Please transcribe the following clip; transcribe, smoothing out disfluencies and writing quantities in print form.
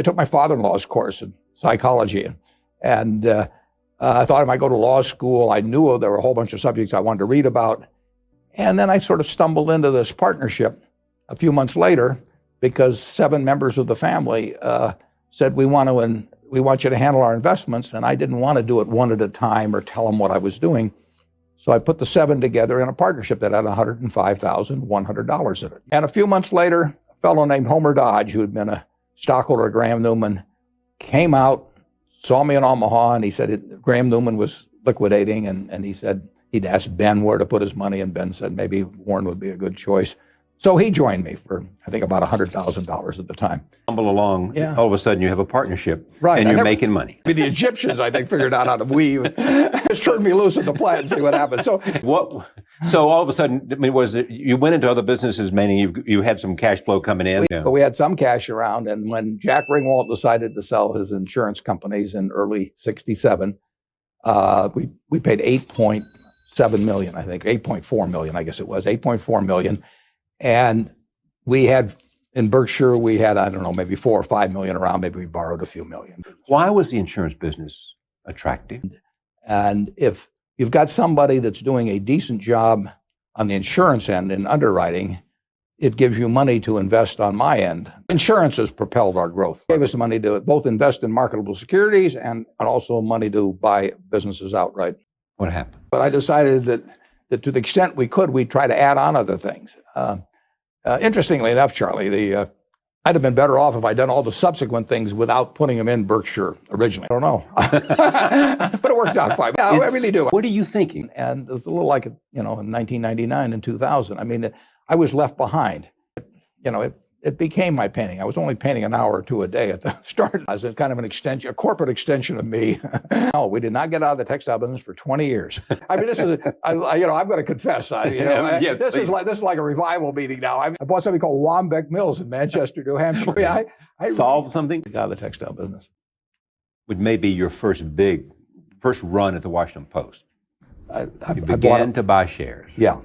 I took my father-in-law's course in psychology, and I thought I might go to law school. I knew there were a whole bunch of subjects I wanted to read about. And then I sort of stumbled into this partnership a few months later because 7 members of the family said, we want you to handle our investments. And I didn't want to do it one at a time or tell them what I was doing. So I put the 7 together in a partnership that had $105,100 in it. And a few months later, a fellow named Homer Dodge, who had been a stockholder of Graham Newman, came out, saw me in Omaha, and he said Graham Newman was liquidating, and he said he'd asked Ben where to put his money, and Ben said maybe Warren would be a good choice. So he joined me for, I think, about $100,000 at the time. Stumble along, all of a sudden you have a partnership, right, and you're making money. The Egyptians, I think, figured out how to weave. Just turned me loose in the plant and see what happened. So all of a sudden, I mean, was it you went into other businesses, meaning you had some cash flow coming in? But we had some cash around, and when Jack Ringwalt decided to sell his insurance companies in early '67, we paid $8.7 million, I think, $8.4 million, I guess it was, $8.4 million. And we had, in Berkshire, we had, I don't know, maybe $4 or $5 million around. Maybe we borrowed a few million. Why was the insurance business attractive? And if you've got somebody that's doing a decent job on the insurance end in underwriting, it gives you money to invest on my end. Insurance has propelled our growth. It gave us the money to both invest in marketable securities and also money to buy businesses outright. What happened? But I decided that to the extent we could, we'd try to add on other things. Interestingly enough, Charlie, I'd have been better off if I'd done all the subsequent things without putting them in Berkshire originally. I don't know. But it worked out fine. Yeah, I really do. What are you thinking? And it's a little like, in 1999 and 2000. I mean, I was left behind. It became my painting. I was only painting an hour or two a day at the start. As a kind of an extension, a corporate extension of me. No, we did not get out of the textile business for 20 years. I mean, this is, I'm going to confess. This is like a revival meeting now. I bought something called Wambeck Mills in Manchester, New Hampshire. I solved something. Got out of the textile business. Would maybe your first run at the Washington Post. I began to buy shares. Yeah.